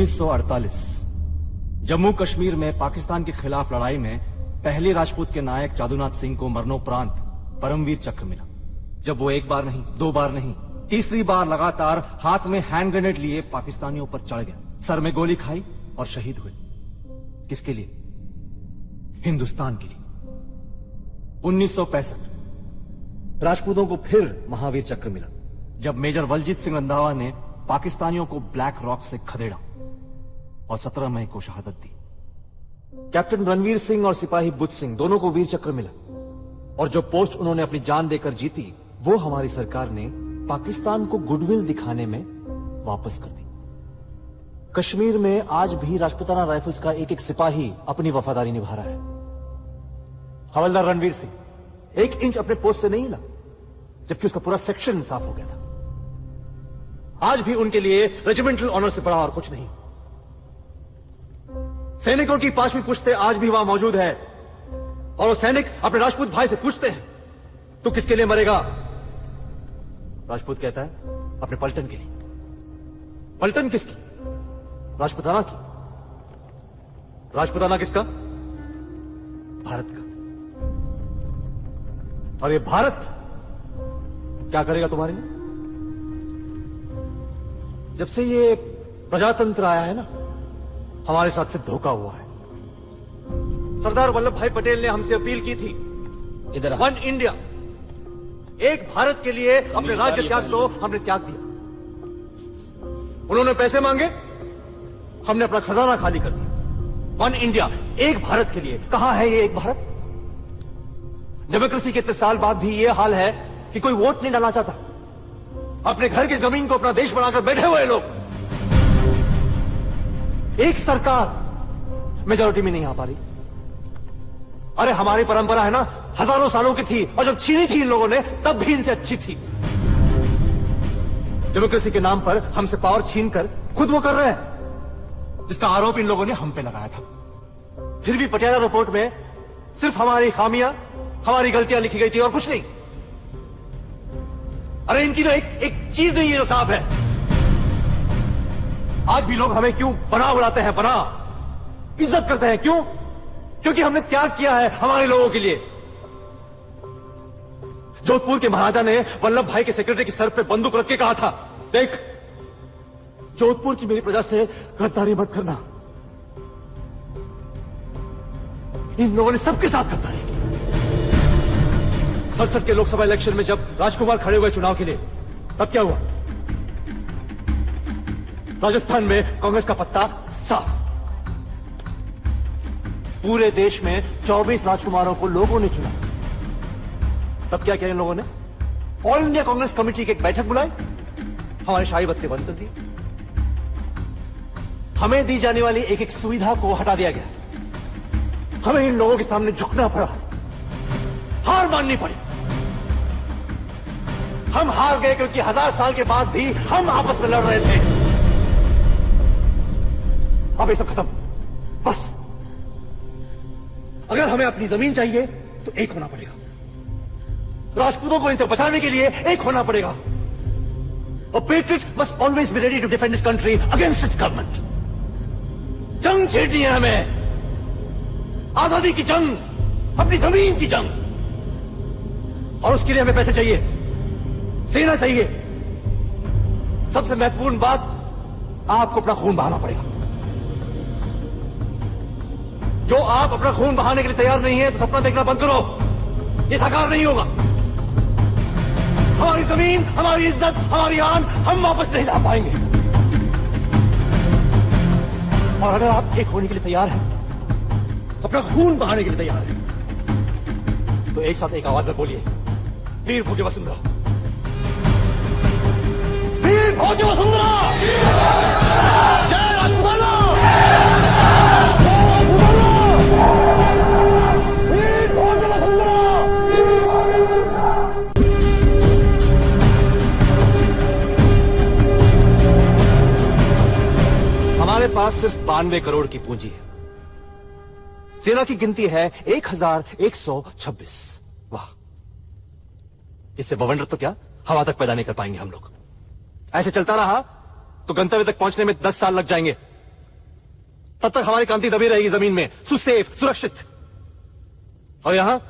1948 जम्मू कश्मीर में पाकिस्तान के खिलाफ लड़ाई में पहले राजपूत के नायक जादूनाथ सिंह को मरणोपरांत परमवीर चक्र मिला। जब वो एक बार नहीं, दो बार नहीं, तीसरी बार लगातार हाथ में हैंड ग्रेनेड लिए पाकिस्तानियों पर चढ़ गया, सर में गोली खाई और शहीद हुए। किसके लिए? हिंदुस्तान के लिए। 1965 राजपूतों को फिर महावीर चक्र मिला जब मेजर बलजीत सिंह रंधावा ने पाकिस्तानियों को ब्लैक रॉक से खदेड़ा और 17 मई को शहादत दी। कैप्टन रणवीर सिंह और सिपाही बुद्ध सिंह दोनों को वीर चक्र मिला और जो पोस्ट उन्होंने अपनी जान देकर जीती वो हमारी सरकार ने पाकिस्तान को गुडविल दिखाने में वापस कर दी। कश्मीर में आज भी राजपूताना राइफल्स का एक एक सिपाही अपनी वफादारी निभा रहा है। हवलदार रणवीर सिंह 1 इंच अपने पोस्ट से नहीं हिला जबकि उसका पूरा सेक्शन साफ हो गया था। आज भी उनके लिए रेजिमेंटल ऑनर से बड़ा और कुछ नहीं। सैनिकों की 5वीं पुश्ते आज भी वहां मौजूद है और वो सैनिक अपने राजपूत भाई से पूछते हैं तू किसके लिए मरेगा? राजपूत कहता है अपने पलटन के लिए। पलटन किसकी? राजपूताना की। राजपूताना किसका? भारत का। और ये भारत क्या करेगा तुम्हारे लिए? जब से ये प्रजातंत्र आया है ना, हमारे साथ से धोखा हुआ है। सरदार वल्लभ भाई पटेल ने हमसे अपील की थी, इधर वन इंडिया, एक भारत के लिए अपने राज्य त्याग दो। हमने त्याग दिया। उन्होंने पैसे मांगे, हमने अपना खजाना खाली कर दिया। वन इंडिया, एक भारत के लिए। कहां है ये एक भारत? डेमोक्रेसी के इतने साल बाद भी ये हाल है कि कोई वोट नहीं डालना चाहता। अपने घर की जमीन को अपना देश बनाकर बैठे हुए लोग। एक सरकार मेजॉरिटी में नहीं आ पा रही। अरे हमारी परंपरा है ना, हजारों सालों की थी और जब छीनी थी इन लोगों ने तब भी इनसे अच्छी थी। डेमोक्रेसी के नाम पर हमसे पावर छीनकर खुद वो कर रहे हैं जिसका आरोप इन लोगों ने हम पे लगाया था। फिर भी पटियाला रिपोर्ट में सिर्फ हमारी खामियां, हमारी गलतियां लिखी गई थी और कुछ नहीं। अरे इनकी तो एक चीज नहीं है जो साफ है। आज भी लोग हमें क्यों बना बुलाते हैं? बना इज्जत करते हैं क्यों? क्योंकि हमने त्याग किया है हमारे लोगों के लिए। जोधपुर के महाराजा ने वल्लभ भाई के सेक्रेटरी के सर पे बंदूक रख के कहा था, देख जोधपुर की मेरी प्रजा से गद्दारी मत करना। इन लोगों ने सबके साथ गद्दारी की। 67 के लोकसभा इलेक्शन में जब राजकुमार खड़े हुए चुनाव के लिए, तब क्या हुआ? राजस्थान में कांग्रेस का पत्ता साफ। पूरे देश में 24 राजकुमारों को लोगों ने चुना। तब क्या किया इन लोगों ने? ऑल इंडिया कांग्रेस कमेटी की एक बैठक बुलाई, हमारे शाही बत्ते बंद कर दिए। हमें दी जाने वाली एक एक सुविधा को हटा दिया गया। हमें इन लोगों के सामने झुकना पड़ा, हार माननी पड़ी। हम हार गए क्योंकि 1000 साल के बाद भी हम आपस में लड़ रहे थे। अब ये सब खत्म, बस। अगर हमें अपनी जमीन चाहिए तो एक होना पड़ेगा। राजपूतों को इनसे बचाने के लिए एक होना पड़ेगा। A patriot must always be ready to defend his country against its government. जंग छेड़नी है हमें, आजादी की जंग, अपनी जमीन की जंग। और उसके लिए हमें पैसे चाहिए, सेना चाहिए। सबसे महत्वपूर्ण बात, आपको अपना खून बहाना पड़ेगा। जो आप अपना खून बहाने के लिए तैयार नहीं है तो सपना देखना बंद करो, ये साकार नहीं होगा। हमारी जमीन, हमारी इज्जत, हमारी आन हम वापस नहीं ला पाएंगे। और अगर आप एक होने के लिए तैयार हैं, अपना खून बहाने के लिए तैयार हैं, तो एक साथ एक आवाज में बोलिए, वीर भोजे वसुंधरा, वीर भोजे वसुंधरा, जय राजपूताना, वीर भोजे वसुंधरा। हमारे पास सिर्फ 92 करोड़ की पूंजी है। सेना की गिनती है 1126। वाह, इससे बवंडर तो क्या हवा तक पैदा नहीं कर पाएंगे हम लोग। ऐसे चलता रहा तो गंतव्य तक पहुंचने में 10 साल लग जाएंगे। तब तक हमारी क्रांति दबी रहेगी जमीन में, सुसेफ, सुरक्षित। और यहां